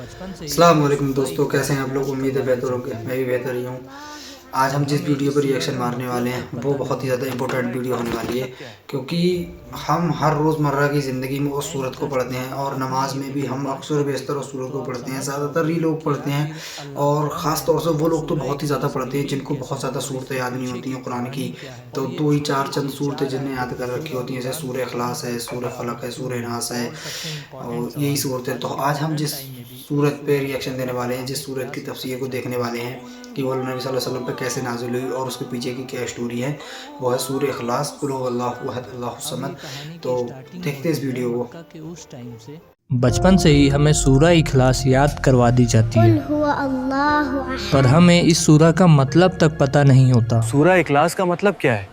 السلام علیکم دوستو، کیسے ہیں آپ لوگ؟ امید ہے بہتر ہوں گے، میں بھی بہتر ہی ہوں۔ آج ہم جس ویڈیو پر ریئیکشن مارنے والے ہیں وہ بہت ہی زیادہ امپورٹنٹ ویڈیو ہونے والی ہے، کیونکہ ہم ہر روز مرہ کی زندگی میں اس سورت کو پڑھتے ہیں، اور نماز میں بھی ہم اکثر بیشتر اس سورت کو پڑھتے ہیں۔ زیادہ تر ہی لوگ پڑھتے ہیں، اور خاص طور سے وہ لوگ تو بہت ہی زیادہ پڑھتے ہیں جن کو بہت زیادہ صورتیں یاد نہیں ہوتی ہیں قرآن کی۔ تو دو ہی چار چند صورتیں جنہیں یاد کر رکھی ہوتی ہیں، جیسے سورہ اخلاص ہے، سورہ فلق ہے، سورہ ناس ہے، اور یہی صورتیں۔ تو آج ہم جس صورت پہ ریئیکشن دینے والے ہیں، جس صورت کی تفسیر کو دیکھنے والے ہیں کہ وہ نبی صلی اللہ علیہ وسلم پہ کیسے نازل ہوئی اور اس کے پیچھے کی کیا اسٹوری ہے، وہ ہے سورہ اخلاص، قل هو اللہ احد اللہ الصمد۔ تو دیکھتے اس ویڈیو کو۔ بچپن سے ہی ہمیں سورہ اخلاص یاد کروا دی جاتی ہے، پر ہمیں اس سورہ کا مطلب تک پتہ نہیں ہوتا۔ سورہ اخلاص کا مطلب کیا ہے؟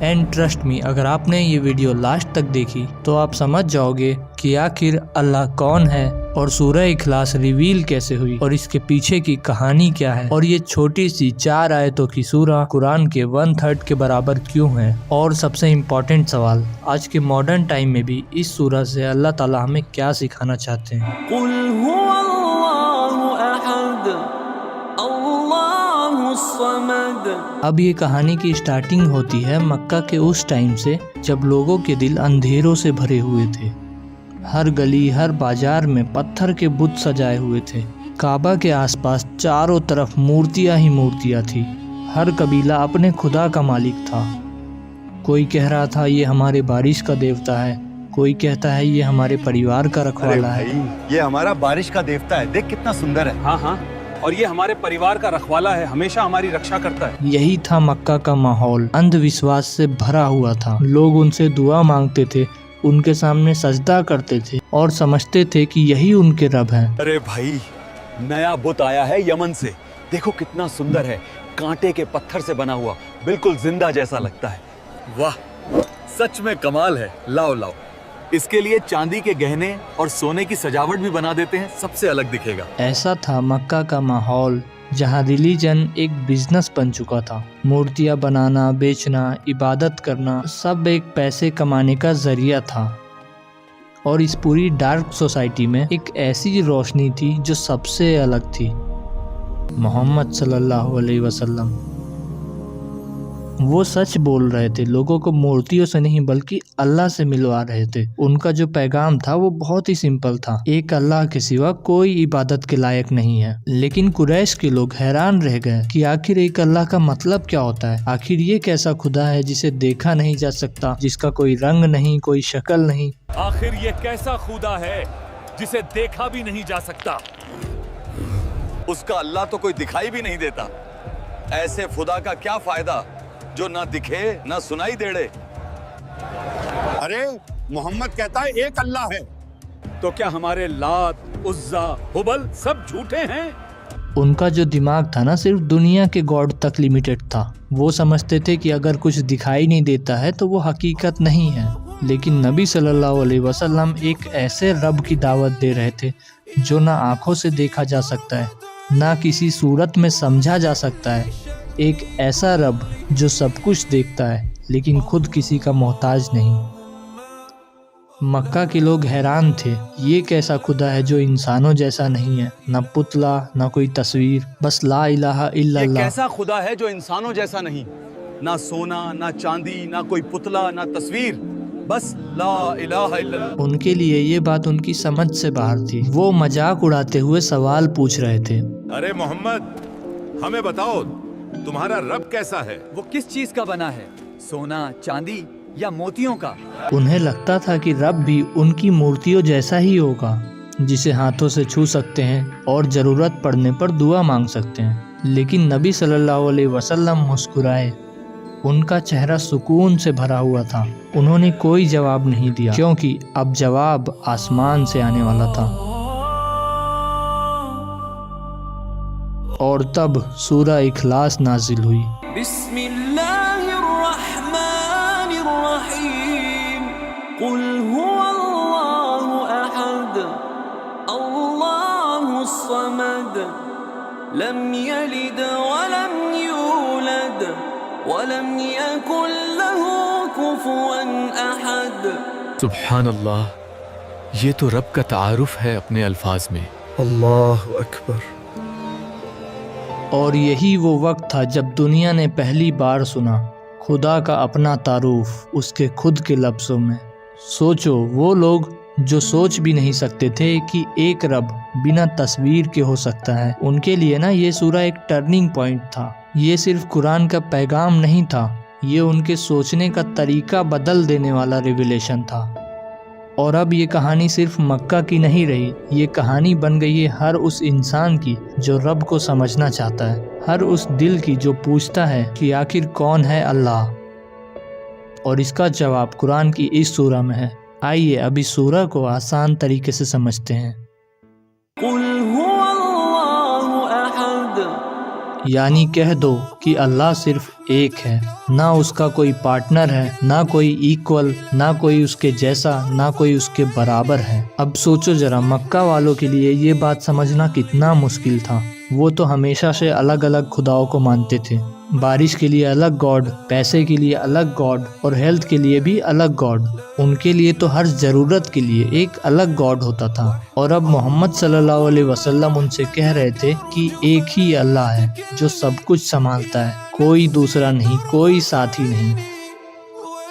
اینڈ ٹرسٹ می، اگر آپ نے یہ ویڈیو لاسٹ تک دیکھی تو آپ سمجھ جاؤ گے کہ آخر اللہ کون ہے، اور سورہ اخلاص ریویل کیسے ہوئی، اور اس کے پیچھے کی کہانی کیا ہے، اور یہ چھوٹی سی 4 آیتوں کی سورہ قرآن کے 1/3 کے برابر کیوں ہے۔ اور سب سے امپورٹنٹ سوال، آج کے ماڈرن ٹائم میں بھی اس سورہ سے اللہ تعالی ہمیں کیا سکھانا چاہتے ہیں۔ قل هو اللہ احد اللہ الصمد۔ اب یہ کہانی کی سٹارٹنگ ہوتی ہے مکہ کے اس ٹائم سے جب لوگوں کے دل اندھیروں سے بھرے ہوئے تھے۔ ہر گلی، ہر بازار میں پتھر کے بت سجائے ہوئے تھے۔ کعبہ کے آس پاس چاروں طرف مورتیاں ہی مورتیاں تھی۔ ہر قبیلہ اپنے خدا کا مالک تھا۔ کوئی کہہ رہا تھا یہ ہمارے بارش کا دیوتا ہے، کوئی کہتا ہے یہ ہمارے پریوار کا رکھوالا ہے۔ یہ ہمارا بارش کا دیوتا ہے، دیکھ کتنا سندر ہے۔ ہاں، اور یہ ہمارے پریوار کا رکھوالا ہے، ہمیشہ ہماری رکشا کرتا ہے۔ یہی تھا مکہ کا ماحول، اندھ وشواس سے بھرا ہوا تھا۔ لوگ ان سے دعا مانگتے تھے، ان کے سامنے سجدہ کرتے تھے، اور سمجھتے تھے کہ یہی ان کے رب ہیں۔ ارے بھائی، نیا بت آیا ہے یمن سے، دیکھو کتنا سندر ہے، کانٹے کے پتھر سے بنا ہوا، بالکل زندہ جیسا لگتا ہے۔ واہ، سچ میں کمال ہے۔ لاؤ اس کے لیے چاندی کے گہنے اور سونے کی سجاوٹ بھی بنا دیتے ہیں، سب سے الگ دکھے گا۔ ایسا تھا مکہ کا ماحول جہاں ریلیجن ایک بزنس بن چکا تھا۔ مورتیاں بنانا، بیچنا، عبادت کرنا، سب ایک پیسے کمانے کا ذریعہ تھا۔ اور اس پوری ڈارک سوسائٹی میں ایک ایسی روشنی تھی جو سب سے الگ تھی، محمد صلی اللہ علیہ وسلم۔ وہ سچ بول رہے تھے، لوگوں کو مورتیوں سے نہیں بلکہ اللہ سے ملوا رہے تھے۔ ان کا جو پیغام تھا وہ بہت ہی سمپل تھا، ایک اللہ کے سوا کوئی عبادت کے لائق نہیں ہے۔ لیکن قریش کے لوگ حیران رہ گئے کہ آخر ایک اللہ کا مطلب کیا ہوتا ہے؟ آخر یہ کیسا خدا ہے جسے دیکھا نہیں جا سکتا، جس کا کوئی رنگ نہیں، کوئی شکل نہیں؟ آخر یہ کیسا خدا ہے جسے دیکھا بھی نہیں جا سکتا؟ اس کا اللہ تو کوئی دکھائی بھی نہیں دیتا، ایسے خدا کا کیا فائدہ جو نہ دکھے نہ سنائی دیڑے۔ ارے محمد کہتا ہے ایک اللہ ہے، تو کیا ہمارے لات، عزا، ہبل سب جھوٹے ہیں؟ ان کا جو دماغ تھا نا صرف دنیا کے گاڈ تک لیمیٹڈ تھا۔ وہ سمجھتے تھے کہ اگر کچھ دکھائی نہیں دیتا ہے تو وہ حقیقت نہیں ہے۔ لیکن نبی صلی اللہ علیہ وسلم ایک ایسے رب کی دعوت دے رہے تھے جو نہ آنکھوں سے دیکھا جا سکتا ہے، نہ کسی صورت میں سمجھا جا سکتا ہے۔ ایک ایسا رب جو سب کچھ دیکھتا ہے لیکن خود کسی کا محتاج نہیں۔ مکہ کے لوگ حیران تھے، یہ کیسا خدا ہے جو انسانوں جیسا نہیں ہے، نہ پتلا، نہ کوئی تصویر، بس لا الہ الا یہ اللہ۔ کیسا خدا ہے جو انسانوں جیسا نہیں، نہ سونا، نہ چاندی، نہ کوئی پتلا، نہ تصویر، بس لا الہ الا اللہ۔ ان کے لیے یہ بات ان کی سمجھ سے باہر تھی۔ وہ مذاق اڑاتے ہوئے سوال پوچھ رہے تھے، ارے محمد ہمیں بتاؤ تمہارا رب کیسا ہے؟ وہ کس چیز کا بنا ہے؟ سونا، چاندی یا موتیوں کا؟ انہیں لگتا تھا کہ رب بھی ان کی مورتیوں جیسا ہی ہوگا، جسے ہاتھوں سے چھو سکتے ہیں اور ضرورت پڑنے پر دعا مانگ سکتے ہیں۔ لیکن نبی صلی اللہ علیہ وسلم مسکرائے، ان کا چہرہ سکون سے بھرا ہوا تھا۔ انہوں نے کوئی جواب نہیں دیا، کیونکہ اب جواب آسمان سے آنے والا تھا۔ اور تب سورہ اخلاص نازل ہوئی۔ بسم اللہ الرحمن الرحیم۔ قل هو اللہ احد اللہ الصمد لم یلد ولم یولد ولم یکن له کفوا احد۔ سبحان اللہ، یہ تو رب کا تعارف ہے اپنے الفاظ میں۔ اللہ اکبر۔ اور یہی وہ وقت تھا جب دنیا نے پہلی بار سنا خدا کا اپنا تعارف اس کے خود کے لفظوں میں۔ سوچو، وہ لوگ جو سوچ بھی نہیں سکتے تھے کہ ایک رب بنا تصویر کے ہو سکتا ہے، ان کے لیے نا یہ سورہ ایک ٹرننگ پوائنٹ تھا۔ یہ صرف قرآن کا پیغام نہیں تھا، یہ ان کے سوچنے کا طریقہ بدل دینے والا ریویلیشن تھا۔ اور اب یہ کہانی صرف مکہ کی نہیں رہی، یہ کہانی بن گئی ہے ہر اس انسان کی جو رب کو سمجھنا چاہتا ہے، ہر اس دل کی جو پوچھتا ہے کہ آخر کون ہے اللہ۔ اور اس کا جواب قرآن کی اس سورہ میں ہے۔ آئیے اب اس سورہ کو آسان طریقے سے سمجھتے ہیں۔ قل هو اللہ احد، یعنی کہہ دو کہ اللہ صرف ایک ہے، نہ اس کا کوئی پارٹنر ہے، نہ کوئی ایکول، نہ کوئی اس کے جیسا، نہ کوئی اس کے برابر ہے۔ اب سوچو ذرا، مکہ والوں کے لیے یہ بات سمجھنا کتنا مشکل تھا۔ وہ تو ہمیشہ سے الگ الگ خداؤں کو مانتے تھے، بارش کے لیے الگ گاڈ، پیسے کے لیے الگ گاڈ، اور ہیلتھ کے لیے بھی الگ گاڈ۔ ان کے لیے تو ہر ضرورت کے لیے ایک الگ گاڈ ہوتا تھا۔ اور اب محمد صلی اللہ علیہ وسلم ان سے کہہ رہے تھے کہ ایک ہی اللہ ہے جو سب کچھ سنبھالتا ہے، کوئی دوسرا نہیں، کوئی ساتھی نہیں۔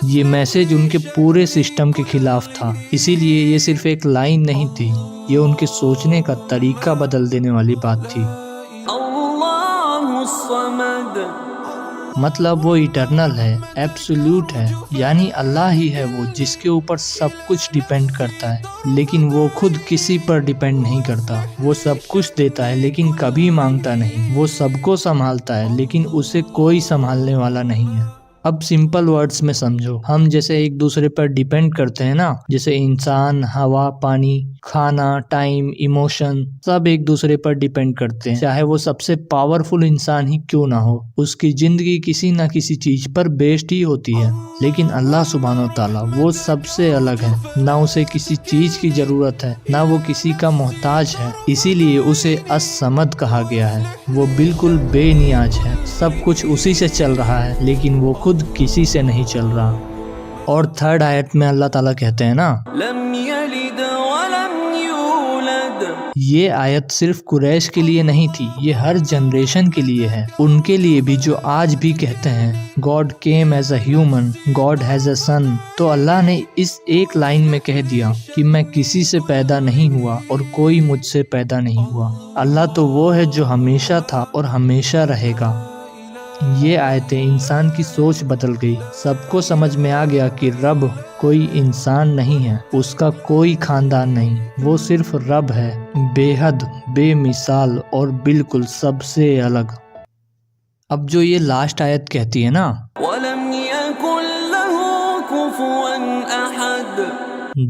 یہ میسج ان کے پورے سسٹم کے خلاف تھا، اسی لیے یہ صرف ایک لائن نہیں تھی، یہ ان کے سوچنے کا طریقہ بدل دینے والی بات تھی۔ اللہ الصمد، مطلب وہ ایٹرنل ہے، ایبسولوٹ ہے، یعنی اللہ ہی ہے وہ جس کے اوپر سب کچھ ڈیپینڈ کرتا ہے، لیکن وہ خود کسی پر ڈیپینڈ نہیں کرتا۔ وہ سب کچھ دیتا ہے لیکن کبھی مانگتا نہیں، وہ سب کو سنبھالتا ہے لیکن اسے کوئی سنبھالنے والا نہیں ہے۔ اب سمپل ورڈز میں سمجھو، ہم جیسے ایک دوسرے پر ڈیپینڈ کرتے ہیں نا، جیسے انسان، ہوا، پانی، کھانا، ٹائم، ایموشن، سب ایک دوسرے پر ڈیپینڈ کرتے ہیں، چاہے وہ سب سے پاورفل انسان ہی کیوں نہ ہو، اس کی زندگی کسی نہ کسی چیز پر بیسڈ ہی ہوتی ہے۔ لیکن اللہ سبحانہ و تعالیٰ وہ سب سے الگ ہے، نہ اسے کسی چیز کی ضرورت ہے، نہ وہ کسی کا محتاج ہے، اسی لیے اسے الصمد کہا گیا ہے۔ وہ بالکل بے نیاز ہے، سب کچھ اسی سے چل رہا ہے لیکن وہ خود کسی سے نہیں چل رہا۔ اور تھرڈ آیت میں اللہ تعالیٰ کہتے ہیں نا، لم یلد ولم یولد، یہ آیت صرف قریش کے لیے نہیں تھی، یہ ہر جنریشن کے لیے ہے، ان کے لیے بھی جو آج بھی کہتے ہیں God came as a human, God has a son. تو اللہ نے اس ایک لائن میں کہہ دیا کہ میں کسی سے پیدا نہیں ہوا اور کوئی مجھ سے پیدا نہیں ہوا۔ اللہ تو وہ ہے جو ہمیشہ تھا اور ہمیشہ رہے گا۔ یہ آیتیں انسان کی سوچ بدل گئی، سب کو سمجھ میں آ گیا کہ رب کوئی انسان نہیں ہے، اس کا کوئی خاندان نہیں، وہ صرف رب ہے، بے حد، بے مثال اور بالکل سب سے الگ۔ اب جو یہ لاسٹ آیت کہتی ہے نا، ولم یکن له کفوا احد،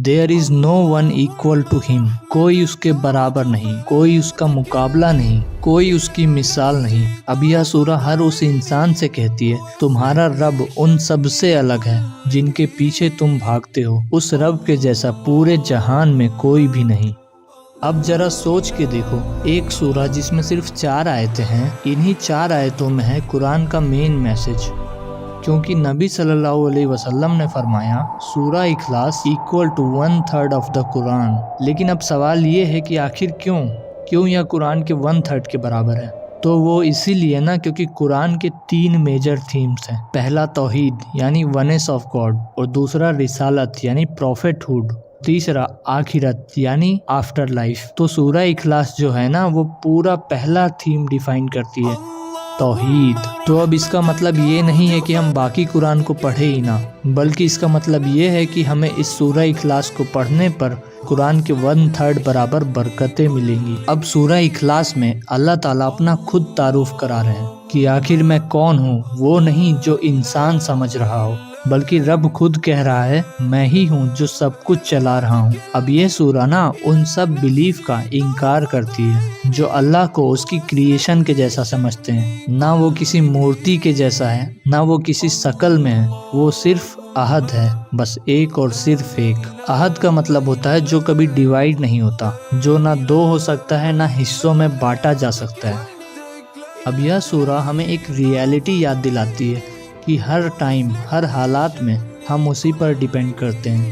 There is no one equal to him، کوئی اس کے برابر نہیں، کوئی اس کا مقابلہ نہیں، کوئی اس کی مثال نہیں۔ اب یہ سورہ ہر اس انسان سے کہتی ہے تمہارا رب ان سب سے الگ ہے جن کے پیچھے تم بھاگتے ہو، اس رب کے جیسا پورے جہان میں کوئی بھی نہیں۔ اب ذرا سوچ کے دیکھو، ایک سورہ جس میں صرف 4 آیتیں ہیں، انہی 4 آیتوں میں ہے قرآن کا مین میسج، کیونکہ نبی صلی اللہ علیہ وسلم نے فرمایا سورہ اخلاص equal to 1/3 آف دا قرآن۔ لیکن اب سوال یہ ہے کہ آخر کیوں یہ قرآن کے 1/3 کے برابر ہے؟ تو وہ اسی لیے نا کیونکہ قرآن کے 3 میجر تھیمز ہیں۔ پہلا توحید یعنی ونس آف گاڈ، اور دوسرا رسالت یعنی پروفیٹ ہوڈ، تیسرا آخرت یعنی آفٹر لائف۔ تو سورہ اخلاص جو ہے نا وہ پورا پہلا تھیم ڈیفائن کرتی ہے، توحید۔ تو اب اس کا مطلب یہ نہیں ہے کہ ہم باقی قرآن کو پڑھے ہی نہ، بلکہ اس کا مطلب یہ ہے کہ ہمیں اس سورہ اخلاص کو پڑھنے پر قرآن کے 1/3 برابر برکتیں ملیں گی۔ اب سورہ اخلاص میں اللہ تعالیٰ اپنا خود تعارف کرا رہے ہیں کہ آخر میں کون ہوں، وہ نہیں جو انسان سمجھ رہا ہو، بلکہ رب خود کہہ رہا ہے میں ہی ہوں جو سب کچھ چلا رہا ہوں۔ اب یہ سورہ نا ان سب بیلیف کا انکار کرتی ہے جو اللہ کو اس کی کریشن کے جیسا سمجھتے ہیں، نہ وہ کسی مورتی کے جیسا ہے، نہ وہ کسی شکل میں ہے، وہ صرف احد ہے، بس ایک اور صرف ایک۔ احد کا مطلب ہوتا ہے جو کبھی ڈیوائیڈ نہیں ہوتا، جو نہ 2 ہو سکتا ہے، نہ حصوں میں بانٹا جا سکتا ہے۔ اب یہ سورہ ہمیں ایک ریالٹی یاد دلاتی ہے کہ ہر ٹائم، ہر حالات میں ہم اسی پر ڈیپینڈ کرتے ہیں۔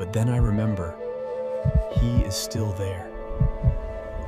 but then I remember He is still there.